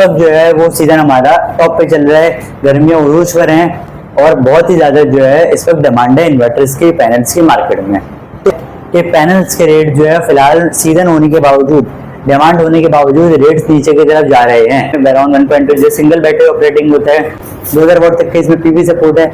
अब जो है वो सीजन हमारा टॉप पे चल रहा है, गर्मियां उरूज पर हैं और बहुत ही ज्यादा जो है इस वक्त डिमांड है इन्वर्टर्स की, पैनल्स की मार्केट में। तो ये पैनल्स के रेट जो है फिलहाल सीजन होने के बावजूद, डिमांड होने के बावजूद रेट्स नीचे की तरफ जा रहे हैं। अराउंड 1.2 जो सिंगल बैटरी ऑपरेटिंग होता है, 2000 वाट तक के इसमें पीवी सपोर्ट है।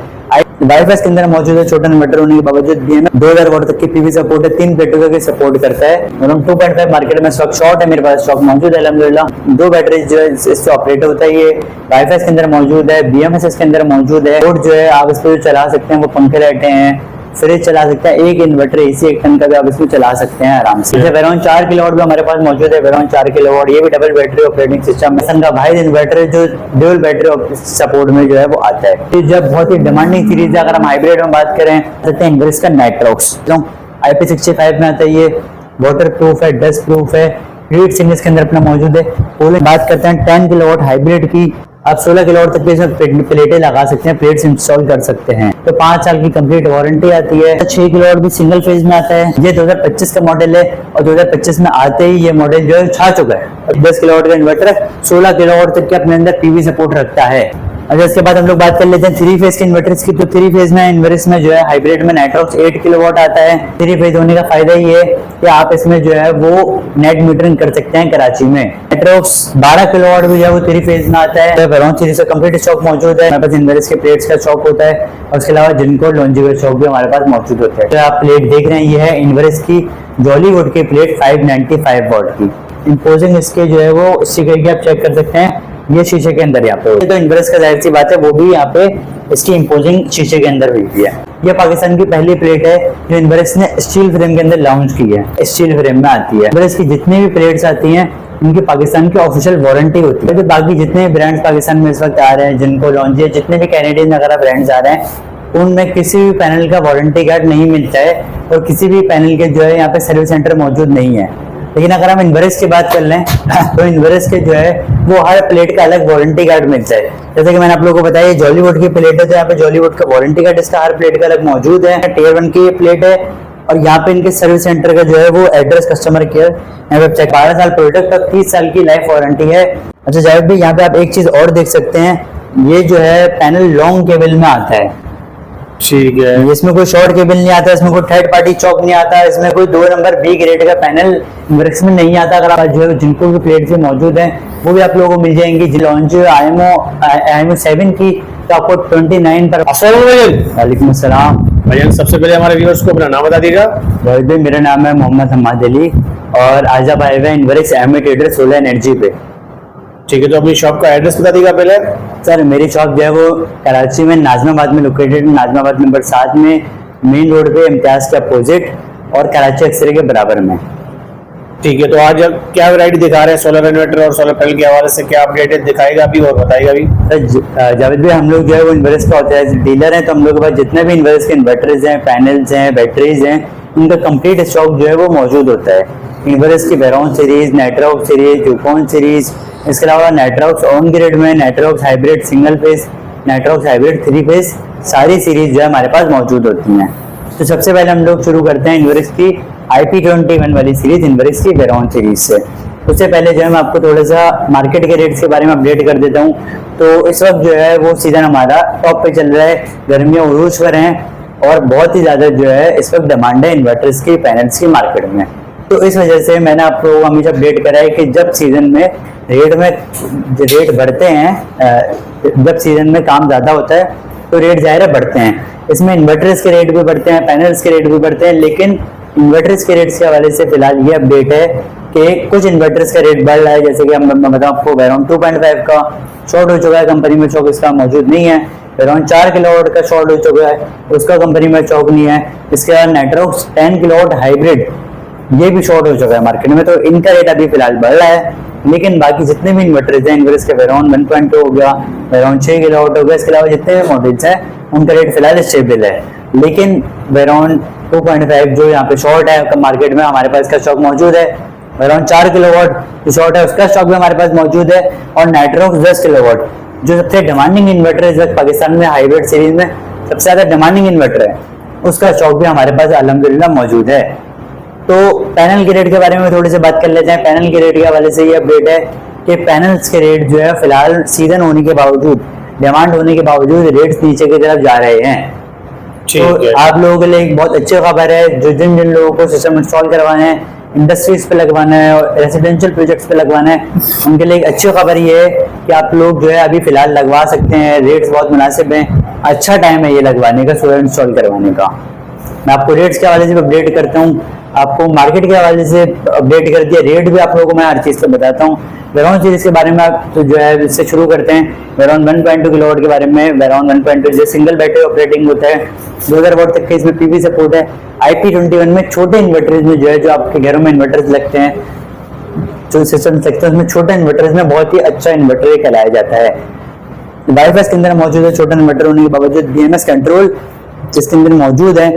वाईफाई के अंदर मौजूद है, छोटा इन्वर्टर होने के बावजूद भी हमें 2000 वाट तक की पीवी सपोर्ट है, 3 बैटरी का सपोर्ट करता है। और 2.5 मार्केट में स्टॉक शॉर्ट है, मेरे पास स्टॉक मौजूद है अल्हम्दुलिल्लाह। 2 बैटरी जो है इससे ऑपरेट होता है, ये वाईफाई के अंदर मौजूद है, बीएमएस के अंदर मौजूद है। बोर्ड जो है आप इस पर चला सकते हैं, वो पंखे रहते हैं, फ्रिज चला सकते हैं, एक इन्वर्टर एसी 1 टन का भी आप इसमें चला सकते हैं आराम से। अराउंड 4 किलोवाट भी हमारे पास मौजूद है, अराउंड 4 किलोवाट, ये भी डबल बैटरी ऑपरेटिंग सिस्टम है। का भाई इन्वर्टर जो ड्यूल बैटरी सपोर्ट में जो है वो आता है। तो जब बहुत ही डिमांडिंग सीरीज है, अगर हम हाइब्रिड में बात करें तो इन्वर्स का नाइट्रॉक्स IP65 में आता है, ये वाटर प्रूफ है, डस्ट प्रूफ है, रीड सीरीज के अंदर अपना मौजूद है। बात करते हैं 10 किलोवाट हाइब्रिड की, आप 16 किलोवाट तक इसमें प्लेटें लगा सकते हैं, प्लेट्स इंस्टॉल कर सकते हैं। तो 5 साल की कंप्लीट वारंटी आती है। 6 किलोवाट भी सिंगल फेज में आता है, ये 2025 का मॉडल है और 2025 में आते ही ये मॉडल जो है छा चुका है। 10 किलोवाट का इन्वर्टर 16 किलोवाट तक के अपने अंदर पीवी सपोर्ट रखता है। अच्छा, इसके बाद हम लोग बात कर लेते हैं 3 फेज के इन्वर्टर्स की। तो 3 फेज में इन्वर्स में जो है हाइब्रिड में नाइट्रॉक्स 8 किलोवाट आता है। 3 फेज होने का फायदा ये है कि आप इसमें जो है वो नेट मीटरिंग कर सकते हैं कराची में। नाइट्रॉक्स 12 किलोवाट भी जो है वो 3 फेज में आता है। अराउंड सीरीज का कंप्लीट स्टॉक मौजूद है। हमारे पास इन्वर्स के प्लेट्स का स्टॉक होता है और उसके अलावा जिनको लॉन्जिबल स्टॉक भी हमारे पास मौजूद होता है। तो आप प्लेट देख रहे हैं, ये है इन्वर्स की जॉलीवुड की प्लेट 595 वाट की। इंपोजिंग इसके जो है वो स्टिकर की आप चेक कर सकते हैं, ये शीशे के अंदर यहाँ पे। तो इन्वर्स का जाहिर सी बात है वो भी यहाँ पे इसकी इंपोजिंग शीशे के अंदर हुई है। ये पाकिस्तान की पहली प्लेट है जो इन्वर्स ने स्टील फ्रेम के अंदर लॉन्च की है, स्टील फ्रेम में आती है। इन्वर्स की जितनी भी प्लेट्स आती हैं इनकी पाकिस्तान की ऑफिशियल वारंटी होती है। तो बाकी जितने ब्रांड्स पाकिस्तान में इस वक्त आ रहे हैं, जिनको लॉन्च है, जितने भी कैनेडियन वगैरह ब्रांड्स आ रहे हैं, उनमें किसी भी पैनल का वारंटी कार्ड नहीं मिलता है और किसी भी पैनल के जो है यहाँ पे सर्विस सेंटर मौजूद नहीं है। लेकिन अगर हम इन्वर्स की बात कर लें तो इन्वर्स के जो है वो हर प्लेट का अलग वारंटी कार्ड मिलता है। जैसे कि मैंने आप लोगों को बताया ये जॉलीवुड की प्लेट है, तो यहाँ पे जॉलीवुड का वारंटी कार्ड इसका हर प्लेट का अलग मौजूद है। Tier 1 की ये प्लेट है और यहाँ पे इनके सर्विस सेंटर का जो है वो एड्रेस कस्टमर केयर यहाँ पे चेक। 12 साल प्रोडक्ट तक 30 साल की लाइफ वारंटी है। अच्छा जावेद भाई, यहाँ पे आप एक चीज और देख सकते हैं, ये जो है पैनल लॉन्ग केबल में आता है। ठीक है, इसमें कोई शॉर्ट केबल नहीं आता, इसमें कोई थर्ड पार्टी चौक नहीं आता, इसमें कोई 2 नंबर B ग्रेड का पैनल इन्वर्स में नहीं आता। अगर आप जो है जिनको भी प्लेट से मौजूद है वो भी आप लोगों को मिल जाएंगी। लॉन्च IMO 7 की तो आपको 29 पर। वालेकुम अस्सलाम भैया, सबसे पहले हमारे व्यूअर्स को अपना नाम बता दीजिएगा। भाई मेरा नाम है मोहम्मद हम्माद अली और आज आप आए हुए हैं inverse MA trader solar energy पे। ठीक है, तो अपनी शॉप का एड्रेस बता दीजिएगा पहले। सर मेरी शॉप जो है वो कराची में नाजमाबाद में लोकेटेड, नाजमाबाद नंबर 7 में, मेन रोड पे इम्तियाज के अपोजिट और कराची एक्सरे के बराबर में। ठीक है, तो आज क्या वैरायटी दिखा रहे हैं सोलर इन्वर्टर और सोलर पैनल के हवाले से, क्या अपडेट दिखाएगा अभी और बताएगा अभी। सर जावेद भाई, हम लोग जो है वो इन्वर्स का ऑथराइज्ड डीलर हैं, तो हम लोग के पास जितने भी इन्वर्स के इन्वर्टर्स हैं, पैनल्स हैं, बैटरीज हैं, उनका कंप्लीट स्टॉक जो है वो मौजूद होता है। इन्वर्स की Veron series, Nitrox series, Ucon series, इसके अलावा नाइट्रॉक्स ऑन ग्रिड में, Nitrox hybrid single phase, Nitrox hybrid 3 phase, सारी सीरीज जो है हमारे पास मौजूद होती हैं। तो सबसे पहले हम लोग शुरू करते हैं इन्वर्स की IP21 वाली सीरीज, इन्वर्स की वेरॉन सीरीज से। उससे पहले जो है मैं आपको थोड़ा सा मार्केट के रेट्स के बारे में अपडेट कर देता हूँ। तो इस वक्त जो है वो सीजन हमारा टॉप पे चल रहा है, गर्मियाँ उरूज पर हैं और बहुत ही ज्यादा जो है इस वक्त डिमांड है इन्वर्टर्स की, पैनल्स की मार्केट में। तो इस वजह से मैंने आपको हमेशा अपडेट करा है कि जब सीजन में रेट बढ़ते हैं, जब सीजन में काम ज्यादा होता है तो रेट ज़ाहिर है बढ़ते हैं। इसमें इन्वर्टर्स के रेट भी बढ़ते हैं, पैनल्स के रेट भी बढ़ते हैं, लेकिन इन्वर्टर्स के रेट्स के हवाले से फिलहाल ये अपडेट है कि कुछ इन्वर्टर्स का रेट बढ़ रहा है। जैसे कि मैं बताऊँ आपको, अराउंड 2.5 का शॉर्ट हो चुका है, कंपनी में स्टॉक इसका मौजूद नहीं है। अराउंड 4 किलोवाट का शॉर्ट हो चुका है, उसका कंपनी में स्टॉक नहीं है। इसके बाद नाइट्रॉक्स 10 किलोवाट हाइब्रिड, ये भी शॉर्ट हो चुका है मार्केट में, तो इनका रेट अभी फिलहाल बढ़ रहा है। लेकिन बाकी जितने भी इन्वर्टर्स हैं, इन्वर्स के वेरॉन 1.2 हो गया, वेरॉन 6 किलोवाट हो गया, इसके अलावा जितने भी मॉडल्स हैं उनका रेट फिलहाल स्टेबल है। लेकिन वेरॉन 2.5 जो यहाँ पे शॉर्ट है मार्केट में, हमारे पास इसका स्टॉक मौजूद है। वेरॉन 4 किलोवाट जो शॉर्ट है उसका स्टॉक भी हमारे पास मौजूद है। और नाइट्रॉक्स 10 किलोवाट जो सबसे डिमांडिंग इन्वर्टर इस वक्त पाकिस्तान में हाइब्रिड सीरीज में सबसे ज्यादा डिमांडिंग इन्वर्टर है, उसका स्टॉक भी हमारे पास अल्हम्दुलिल्लाह मौजूद है। तो पैनल के रेट के बारे में थोड़ी सी बात कर लेते हैं। पैनल के रेट के हवाले से ये अपडेट है कि पैनल्स के रेट जो है फिलहाल सीजन होने के बावजूद, डिमांड होने के बावजूद रेट्स नीचे की तरफ जा रहे हैं। तो आप लोगों के लिए एक बहुत अच्छी खबर है, जो जिन जिन लोगों को सिस्टम इंस्टॉल करवाना है, इंडस्ट्रीज पे लगवाना है और रेसिडेंशियल प्रोजेक्ट्स पे लगवाना है, उनके लिए एक अच्छी खबर ये है कि आप लोग जो है अभी फिलहाल लगवा सकते हैं। रेट्स बहुत मुनासिब हैं, अच्छा टाइम है ये लगवाने का, सोलर इंस्टॉल करवाने का। मैं आपको रेट्स के हवाले से अपडेट करता हूँ, आपको मार्केट के हवाले से अपडेट कर दिया, रेट भी आप लोगों को मैं हर चीज़ पे बताता हूँ। वेरॉन सीरीज के बारे में आप तो जो है इससे शुरू करते हैं। वेरॉन 1.2 किलोवाट के बारे में, वेरॉन 1.2 जो सिंगल बैटरी ऑपरेटिंग होता है, 2000 वाट तक के इसमें पीवी सपोर्ट है। IP21 में छोटे इन्वर्टर्स में जो है, जो आपके घरों में इन्वर्टर्स लगते हैं, जो सिस्टम लगते हैं उसमें छोटे इन्वर्टर्स में बहुत ही अच्छा इन्वर्टर कहलाया जाता है। वाईफाई के अंदर मौजूद है, छोटा इन्वर्टर होने के बावजूद BMS कंट्रोल जिसके अंदर मौजूद है,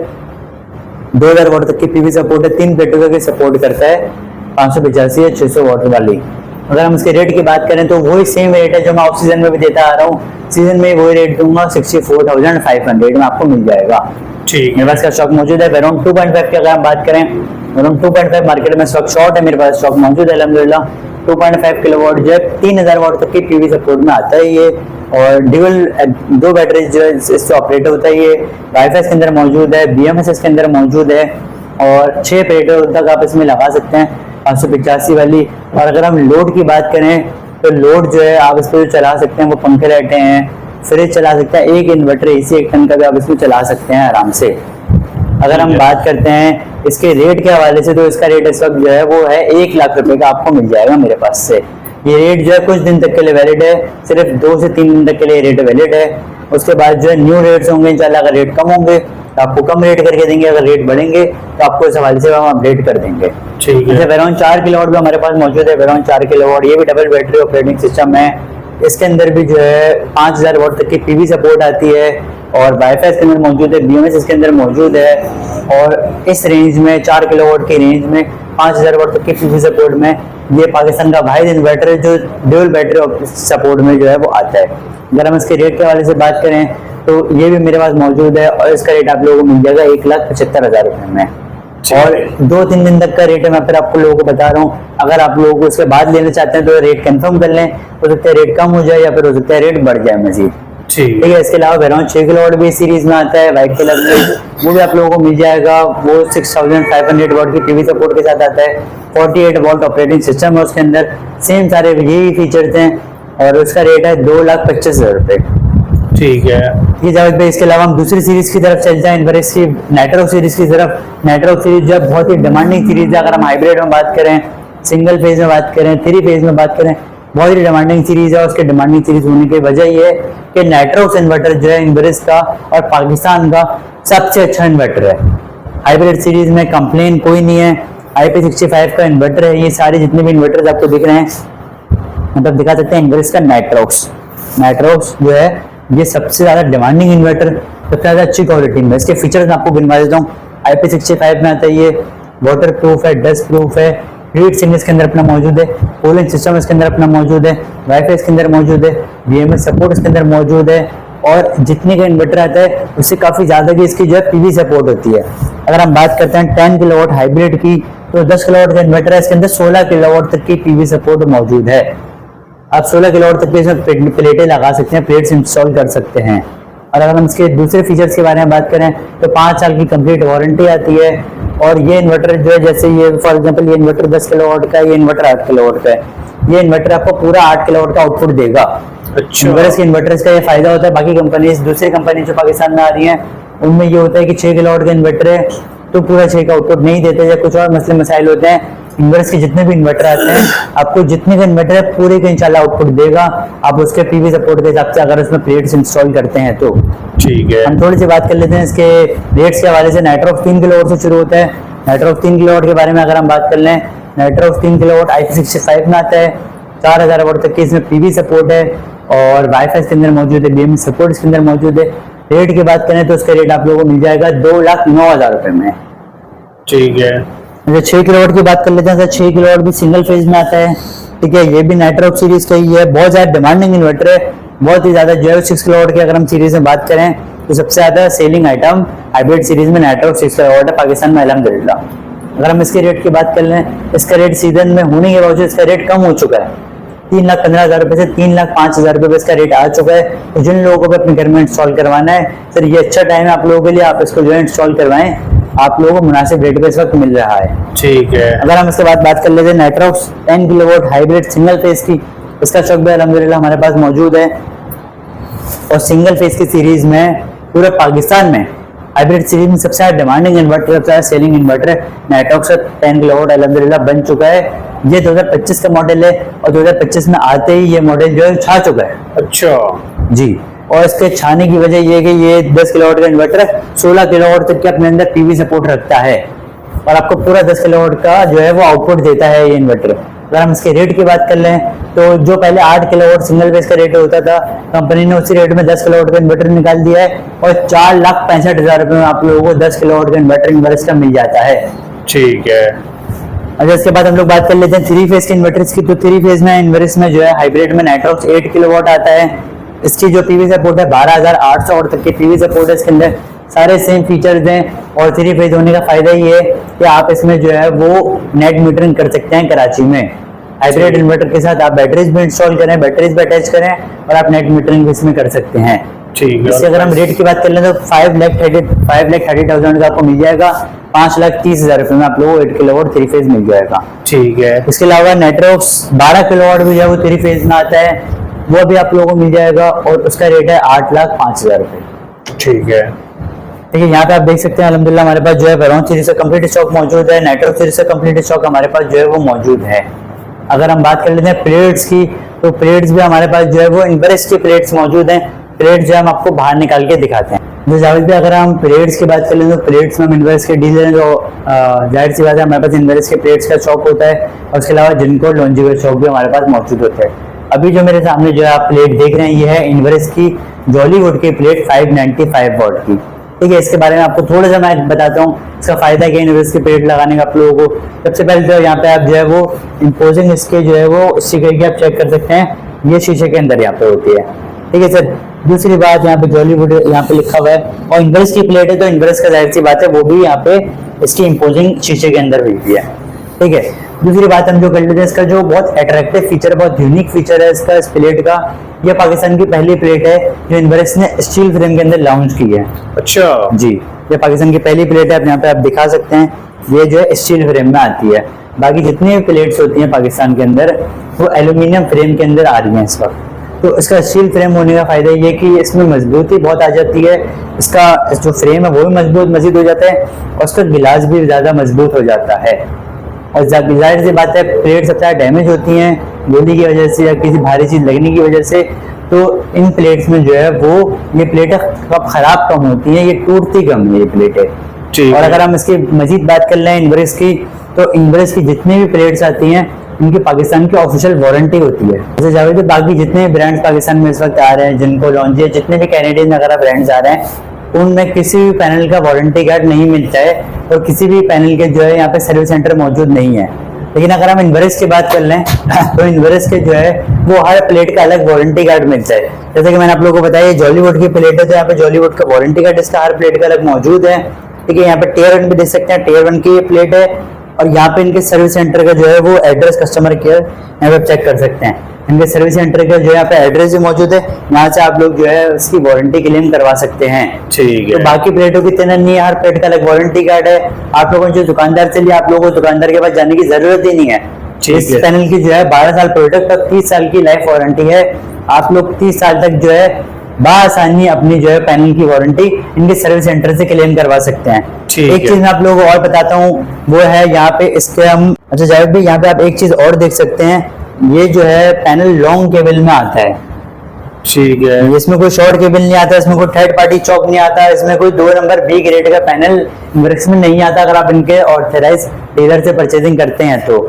2000 वाट तक की पीवी सपोर्ट है, 3 प्लेटों का सपोर्ट करता है, 585 या 600 वाट वाली। अगर हम इसके रेट की बात करें तो वही सेम रेट है जो मैं ऑफ सीजन में भी देता आ रहा हूँ, सीजन में वही रेट दूंगा, 64,500 में आपको मिल जाएगा। ठीक, मेरे पास का स्टॉक मौजूद है। वेरॉन 2.5 की अगर हम बात करें, वेरॉन 2.5 मार्केट में स्टॉक शॉर्ट है, मेरे पास स्टॉक मौजूद है अल्हम्दुलिल्लाह। 2.5 किलोवाट जो है 3000 वाट तक की पीवी सपोर्ट में आता है ये, और ड्यूल 2 बैटरी जो है इससे ऑपरेट होता है ये। वाईफाई के अंदर मौजूद है, BMS के अंदर मौजूद है, और 6 प्लेटों तक आप इसमें लगा सकते हैं, 585 वाली। और अगर हम लोड की बात करें तो लोड जो है आप इस पर जो चला सकते हैं वो पंखे लाइटें हैं, फ्रिज चला सकते हैं, एक इन्वर्टर AC 1 टन का भी आप इसमें चला सकते हैं आराम से। अगर हम बात करते हैं इसके रेट के हवाले से, तो इसका रेट इस वक्त जो है वो है 1 लाख रुपए का आपको मिल जाएगा मेरे पास से। ये रेट जो है कुछ दिन तक के लिए वैलिड है, सिर्फ 2 से 3 दिन तक के लिए रेट वैलिड है। उसके बाद जो है न्यू रेट्स होंगे इंशाल्लाह। अगर रेट कम होंगे तो आपको कम रेट करके देंगे, अगर रेट बढ़ेंगे तो आपको इस हवाले से हम अपडेट कर देंगे। ठीक है। वेरॉन 4 किलोवाट भी हमारे पास मौजूद है। वेरॉन 4 किलोवाट ये भी डबल बैटरी ऑपरेटिंग सिस्टम है, इसके अंदर भी जो है 5000 वाट तक की पीवी सपोर्ट आती है, और वाईफाई इसके अंदर मौजूद है, BMS इसके अंदर मौजूद है। और इस रेंज में 4 किलोवाट की रेंज में 5000 वाट तक की पीवी सपोर्ट में ये पाकिस्तान का वाहिद इन्वर्टर है जो ड्यूल बैटरी सपोर्ट में जो है वो आता है। अगर हम इसके रेट के हवाले से बात करें तो ये भी मेरे पास मौजूद है, और इसका रेट आप लोगों को मिल जाएगा 1,75,000 रुपए में, और 2-3 दिन तक का रेट है। मैं फिर आपको लोगों को बता रहा हूँ, अगर आप लोग उसके बाद लेना चाहते हैं तो रेट कंफर्म कर लें, हो सकता है रेट कम हो जाए या फिर हो सकता है रेट बढ़ जाए मजीद। ठीक है। इसके अलावा वेरॉन 6 किलोवाट भी सीरीज में आता है व्हाइट कलर में, वो भी आप लोगों को मिल जाएगा। वो 6500 वाट की पीवी सपोर्ट के साथ आता है, 48 वोल्ट ऑपरेटिंग सिस्टम है उसके अंदर, सेम सारे यही फीचर्स हैं, और उसका रेट है 2,25,000 रुपए। ठीक है। ये जावेद भाई, इसके अलावा हम दूसरी सीरीज की तरफ चलते हैं, इन्वर्स की नाइट्रोक सीरीज की तरफ। नाइट्रोक सीरीज जो है बहुत ही डिमांडिंग सीरीज है। अगर हम हाइब्रिड में बात करें, सिंगल फेज में बात करें, 3 फेज में बात करें, बहुत ही डिमांडिंग सीरीज है। उसके डिमांडिंग सीरीज होने की वजह ये है कि नाइट्रोक्स इन्वर्टर जो है इन्वर्स का और पाकिस्तान का सबसे अच्छा इन्वर्टर है। हाइब्रिड सीरीज में कंप्लेन कोई नहीं है, IP65 का इन्वर्टर है। ये सारे जितने भी इन्वर्टर आपको दिख रहे हैं, मतलब दिखा सकते हैं इन्वर्स का नाइट्रोक्स जो है ये सबसे ज्यादा डिमांडिंग इन्वर्टर, सबसे ज्यादा अच्छी क्वालिटी में। इसके फीचर्स मैं आपको गिनवा देता हूँ। IP65 में आता है, ये वाटर प्रूफ है, डस्ट प्रूफ है, हीट सिंक इसके अंदर अपना मौजूद है, कूलिंग सिस्टम इसके अंदर अपना मौजूद है, वाईफाई इसके अंदर मौजूद है, BMS सपोर्ट इसके अंदर मौजूद है, और जितने का इन्वर्टर आता है उससे काफी ज्यादा की इसकी जो है पीवी सपोर्ट होती है। अगर हम बात करते हैं 10 किलोवाट हाइब्रिड की, तो 10 किलोवाट का इन्वर्टर है, इसके अंदर 16 किलोवाट तक की पीवी सपोर्ट मौजूद है। आप 16 किलोवाट तक की इसमें प्लेटें लगा सकते हैं, प्लेट्स इंस्टॉल कर सकते हैं। और अगर हम इसके दूसरे फीचर्स के बारे में बात करें तो 5 साल की कंप्लीट वारंटी आती है। और ये इन्वर्टर जो है, जैसे ये फॉर एग्जांपल ये इन्वर्टर 10 किलोवाट का है, ये इन्वर्टर 8 किलोवाट का है, ये इन्वर्टर आपको पूरा 8 किलोवाट का आउटपुट देगा। अच्छा। इन्वर्स के इन्वर्टर्स का ये फायदा होता है। बाकी कंपनीज, दूसरी कंपनी जो पाकिस्तान में आ रही है, उनमें ये होता है कि 6 किलोवाट का इन्वर्टर है तो पूरा 6 का आउटपुट नहीं देते, या कुछ और मसले मसाइल होते हैं। इन्वर्स के जितने भी इन्वर्टर आते हैं, आपको जितने का इन्वर्टर है पूरे का इंशाल्लाह आउटपुट देगा, आप उसके पीवी सपोर्ट के हिसाब से अगर उसमें प्लेट्स इंस्टॉल करते हैं तो। ठीक है। हम थोड़ी सी बात कर लेते हैं इसके रेट्स के हवाले से। नाइट्रोक्स 3 किलोवाट से शुरू होता है। नाइट्रोक्स 3 किलोवाट के बारे में अगर हम बात कर लें, नाइट्रोक्स 3 किलोवाट IP65 में आता है, 4000 वाट तक की इसमें पीवी सपोर्ट है, और वाईफाई इसके अंदर मौजूद है, BMS सपोर्ट इसके अंदर मौजूद है। रेट की बात करें तो उसका रेट आप लोगों को मिल जाएगा 2,09,000 रुपए में। ठीक है। 6 किलोवाट की बात कर लेते हैं। 6 किलोवाट भी सिंगल फेज में आता है, ठीक है। ये भी नाइट्रोक सीरीज का ही है, बहुत ज्यादा डिमांडिंग इन्वर्टर है, बहुत ही ज्यादा जो है। 6 किलोवाट की अगर हम सीरीज में बात करें तो सबसे ज्यादा सेलिंग आइटम हाइब्रिड सीरीज में नाइट्रोक 6 किलोवाट है पाकिस्तान में अल्हम्दुलिल्लाह। अगर हम इसके रेट की बात कर लें, इसका रेट सीजन में होने के बावजूद इसका रेट कम हो चुका है। 3,15,000 रुपए से 3,05,000 रुपए इसका रेट आ चुका है। तो जिन लोगों को भी अपने घर में इंस्टॉल करवाना है सर, ये अच्छा टाइम है आप लोगों के लिए, आप इसको जो है इंस्टॉल करवाएं, आप लोगों को मुनासिब रेट पे इस वक्त मिल रहा है। ठीक है। अगर हम इसके बाद बात कर लेते हैं Nitrox 10 kilowatt hybrid single phase की, इसका स्टॉक भी अल्हम्दुलिल्लाह हमारे पास मौजूद है। और सिंगल फेज की सीरीज में पूरे पाकिस्तान में हाइब्रिड सीरीज में सबसे ज्यादा डिमांडिंग इन्वर्टर, सबसे ज्यादा सेलिंग इन्वर्टर नाइट्रॉक्स 10 किलोवाट अल्हम्दुलिल्लाह बन चुका है। ये 2025 का मॉडल है और 2025 में आते ही ये मॉडल जो है छा चुका है। अच्छा जी, और इसके छाने की वजह ये है कि ये 10 किलोवाट का इन्वर्टर 16 किलोवाट तक के अपने अंदर पीवी सपोर्ट रखता है और आपको पूरा 10 किलोवाट का जो है वो आउटपुट देता है ये इन्वर्टर। अगर हम इसके रेट की बात कर लें तो जो पहले 8 किलोवाट सिंगल फेज का रेट होता था, कंपनी ने उसी रेट में 10 किलोवाट का इन्वर्टर निकाल दिया है और 4,65,000 रुपए में आप लोगों को 10 किलोवाट का इन्वर्टर इन्वर्स का मिल जाता है। ठीक है। अच्छा, इसके बाद हम लोग बात कर लेते हैं 3 फेज के इन्वर्टर्स की। तो 3 फेज में इन्वर्स में जो है हाइब्रिड में नाइट्रॉक्स 8 किलोवाट आता है। इसकी जो पीवी सपोर्ट है 12,800 और तक की पीवी सपोर्ट है। इसके अंदर सारे सेम फीचर्स हैं और 3 फेज होने का फायदा ये है कि आप इसमें जो है वो नेट मीटरिंग कर सकते हैं कराची में। हाइब्रिड इन्वर्टर के साथ आप बैटरीज भी इंस्टॉल करें, बैटरीज भी अटैच करें और आप नेट मीटरिंग भी इसमें कर सकते हैं। ठीक है। इसके अगर हम रेट की बात कर लें तो 5,30,000 का आपको मिल जाएगा। 5,30,000 रुपए में आप लोगों को 8 किलोवाट 3 फेज मिल जाएगा। ठीक है। इसके अलावा नेट्रॉक्स 12 किलोवाट भी जो है वो 3 फेज में आता है, वो भी आप लोगों को मिल जाएगा और उसका रेट है 8,05,000 रुपए। ठीक है। देखिए यहाँ पे आप देख सकते हैं अल्हम्दुलिल्लाह हमारे पास जो है वेरॉन सीरीज से कंप्लीट स्टॉक मौजूद है, नाइट्रॉक्स सीरीज से कंप्लीट स्टॉक हमारे पास जो है वो मौजूद है। अगर हम बात कर लेते हैं प्लेट्स की, तो प्लेट्स भी हमारे पास जो है वो इन्वर्स की प्लेट्स मौजूद हैं। प्लेट्स जो हम आपको बाहर निकाल के दिखाते हैं। जो जावेद भी अगर हम प्लेट्स की बात कर लें तो प्लेट्स में हम इन्वर्स के डीलर हैं, जो जाहिर सी बात है हमारे पास इन्वर्स के प्लेट्स का स्टॉक होता है और उसके अलावा जिनको लॉन्जी का स्टॉक भी हमारे पास मौजूद होता है। अभी जो मेरे सामने जो है आप प्लेट देख रहे हैं ये है इन्वर्स की जॉलीवुड की प्लेट 595 वॉट की। ठीक है, इसके बारे में आपको थोड़ा सा मैं बताता हूँ इसका फायदा क्या है इन्वर्स की प्लेट लगाने का आप लोगों को। सबसे पहले तो यहाँ पे आप जो है वो इम्पोजिंग इसके जो है वो स्टिकर की आप चेक कर सकते हैं, ये शीशे के अंदर यहाँ पे होती है। ठीक है सर। दूसरी बात यहाँ पे जॉलीवुड यहाँ पे लिखा हुआ है और इन्वर्स की प्लेट है तो इन्वर्स का जाहिर सी बात है वो भी यहाँ पे इसकी इम्पोजिंग शीशे के अंदर मिलती है। ठीक है। दूसरी बात हम जो कर लेते हैं, इसका जो बहुत अट्रैक्टिव फीचर, बहुत यूनिक फीचर है इसका इस प्लेट का, यह पाकिस्तान की पहली प्लेट है जो इन्वर्स ने स्टील फ्रेम के अंदर लॉन्च की है। अच्छा जी, ये पाकिस्तान की पहली प्लेट है। आप यहाँ पे आप दिखा सकते हैं, ये जो है स्टील फ्रेम में आती है। बाकी जितनी भी प्लेट्स होती हैं पाकिस्तान के अंदर वो एल्यूमिनियम फ्रेम के अंदर आ रही हैं इस वक्त। तो इसका स्टील फ्रेम होने का फायदा ये कि इसमें मजबूती बहुत आ जाती है, इसका जो फ्रेम है वो भी मजबूत मजीद हो जाता है और उसका गिलास भी ज़्यादा मजबूत हो जाता है। और जाहिर सी बात है प्लेट सबसे ज़्यादा डैमेज होती हैं गोली की वजह से या किसी भारी चीज़ लगने की वजह से, तो इन प्लेट्स में जो है वो ये प्लेटें खराब कम होती हैं, ये टूटती कम है ये प्लेटें। और अगर हम इसकी मजीद बात कर लें इन्वर्स की, तो इन्वर्स की जितनी भी प्लेट्स आती हैं इनकी पाकिस्तान की ऑफिशियल वारंटी होती है। जैसे जावेद बाकी जितने ब्रांड्स पाकिस्तान में इस वक्त आ रहे हैं, जिनको लॉन्च है, जितने भी कैनेडियन वगैरह ब्रांड्स आ रहे हैं, उनमें किसी भी पैनल का वारंटी कार्ड नहीं मिलता है और किसी भी पैनल के जो है यहाँ पे सर्विस सेंटर मौजूद नहीं है। लेकिन अगर हम इन्वर्स की बात कर लें तो इन्वर्स के जो है वो हर प्लेट का अलग वारंटी कार्ड मिलता है। जैसे कि मैंने आप लोगों को बताया जॉलीवुड की प्लेट है तो यहाँ पे जॉलीवुड का वारंटी कार्ड इसका हर प्लेट का अलग मौजूद है। ठीक है, यहाँ पे टियर 1 भी देख सकते हैं, टियर 1 की ये प्लेट है और यहाँ पे इनके सर्विस सेंटर का जो है वो एड्रेस कस्टमर केयर यहाँ पे चेक कर सकते हैं। इनके सर्विस सेंटर का जो यहाँ पे एड्रेस भी मौजूद है, यहाँ से आप लोग जो है उसकी वारंटी क्लेम करवा सकते हैं। ठीक है। तो बाकी प्लेटों की तरह नहीं है, हर प्लेट का अलग वारंटी कार्ड है। आप लोगों ने जो दुकानदार से लिया, आप लोगों को दुकानदार के पास जाने की जरूरत ही नहीं है। इस पैनल की जो है 12 साल प्रोडक्ट और 30 साल की लाइफ वारंटी है। आप लोग 30 साल तक जो है बासानी अपनी जो है पैनल की वारंटी इनके सर्विस सेंटर से क्लेम करवा सकते हैं। एक चीज मैं आप लोगों को और बताता हूँ, वो है यहाँ पे इसके हम अच्छा जावेद भाई यहाँ पे आप एक चीज और देख सकते हैं, ये जो है पैनल लॉन्ग केबल में आता है। ठीक है। इसमें कोई शॉर्ट केबल नहीं आता, इसमें कोई थर्ड पार्टी चौक नहीं आता, इसमें कोई 2 नंबर बी ग्रेड का पैनल इन्वर्स में नहीं आता। अगर आप इनके ऑथराइज डीलर से परचेजिंग करते हैं तो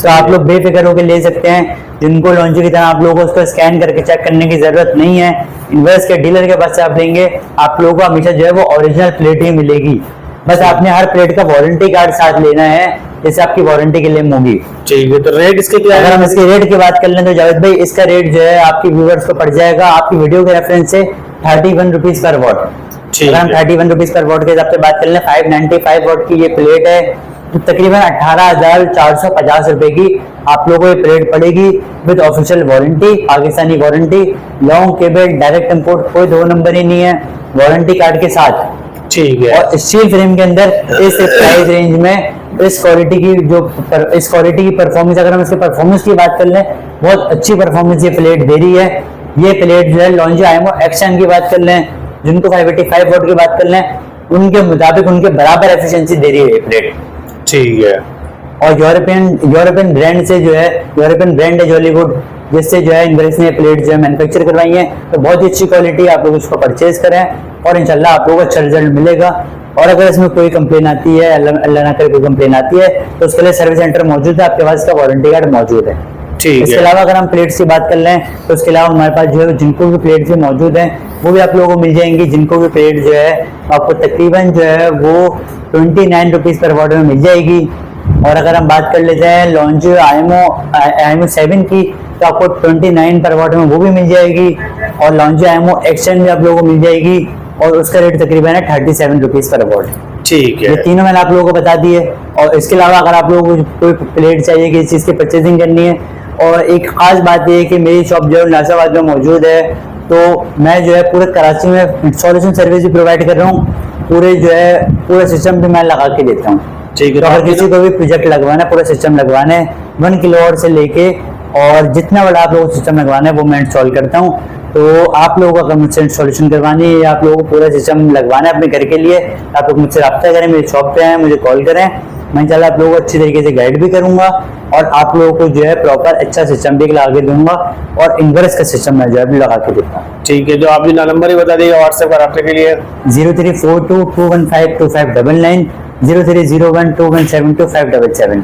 आप लोग बेफिक्र होकर ले सकते हैं। जिनको लॉन्ची की तरह आप लोगों को उसको स्कैन करके चेक करने की जरूरत नहीं है। इन्वर्स के डीलर के पास से आप लेंगे, आप लोगों को हमेशा जो है वो ओरिजिनल प्लेट ही मिलेगी। बस आपने हर प्लेट का वारंटी कार्ड साथ लेना है, जैसे आपकी वारंटी के लिए होगी। ठीक है। तो रेट इसके क्या है? अगर हम इसके रेट की बात कर लें तो जावेद भाई इसका रेट जो है आपकी व्यूअर्स को पड़ जाएगा आपकी वीडियो के रेफरेंस से 31 रुपीज पर वॉट। अगर हम 31 रुपीज पर वॉट के हिसाब से बात कर लें, 595 वॉट की ये प्लेट है। तो तकरीबन 18,450 रुपए की आप लोगों को ये प्लेट पड़ेगी with official warranty, Pakistani warranty, long cable, direct import, कोई दो नंबर ही नहीं है, वारंटी कार्ड के साथ। ठीक है। और स्टील फ्रेम के अंदर इस प्राइस रेंज में इस क्वालिटी की परफॉर्मेंस, अगर हम इसके परफॉर्मेंस की बात कर लें, बहुत अच्छी परफॉर्मेंस ये प्लेट दे रही है। ये प्लेट जो है लॉन्जो आईएमओ एक्शन की बात कर लें, जिनको 585 वोट की बात कर लें, उनके मुताबिक उनके बराबर एफिशिएंसी दे रही है ये प्लेट। ठीक है। और यूरोपियन ब्रांड से जो है, यूरोपियन ब्रांड है जॉलीवुड, जिससे जो है इनवर्स ने प्लेट जो है मैन्युफैक्चर करवाई है, तो बहुत ही अच्छी क्वालिटी, आप लोग इसको परचेज करें और इंशाल्लाह आप लोगों को अच्छा रिजल्ट मिलेगा। और अगर इसमें कोई कंप्लेन आती है, अल्लाह ना करे कोई कंप्लेन आती है, तो उसके लिए सर्विस सेंटर मौजूद है, आपके पास इसका वारंटी कार्ड मौजूद है। ठीक इसके है। अलावा अगर हम प्लेट्स की बात कर लें, तो उसके अलावा हमारे पास जो है जिनको भी प्लेट्स मौजूद हैं वो भी आप लोगों को मिल जाएंगी। जिनको भी प्लेट जो है आपको तकरीबन जो है वो 29 रुपीज़ पर वॉट में मिल जाएगी। और अगर हम बात कर लेते हैं लॉन्जो आईएमओ 7 की, तो आपको 29 पर वॉट में वो भी मिल जाएगी। और लॉन्जो आईएमओ एक्शन भी आप लोगों को मिल जाएगी और उसका रेट तकरीबन है 37 रुपीज़ पर वॉट। ठीक है। ये तीनों मैंने आप लोगों को बता दिए। और इसके अलावा अगर आप लोगों को कोई प्लेट चाहिए, किसी चीज़ की परचेजिंग करनी है, और एक खास बात ये है कि मेरी शॉप जो है नासिराबाद में मौजूद है, तो मैं जो है पूरे कराची में इंस्टॉलेशन सर्विस भी प्रोवाइड कर रहा हूँ। पूरा सिस्टम भी मैं लगा के देता हूँ। ठीक है। तो अगर किसी को भी प्रोजेक्ट लगवाना है, पूरा सिस्टम लगवाना है 1 किलोवाट से लेके और जितना बड़ा आप लोगों को सिस्टम लगवाना है वो मैं इंस्टॉल करता हूँ। तो आप लोगों को अगर मुझसे इंस्टॉलेशन करवानी है या आप लोगों को पूरा सिस्टम लगवाना है अपने घर के लिए, आप लोग मुझसे रब्ता करें, मेरी शॉप पे आए, मुझे कॉल करें। मैं इंशाल्लाह आप लोगों को अच्छी तरीके से गाइड भी करूंगा और आप लोगों को जो है प्रॉपर अच्छा सिस्टम भी लगा के दूंगा और इन्वर्स का सिस्टम मैं जो है भी लगा के देता हूँ। ठीक है। जो आपने नंबर ही बता देगा व्हाट्सएप पर आपके लिए 0342 215 2599, 0301 217 2577।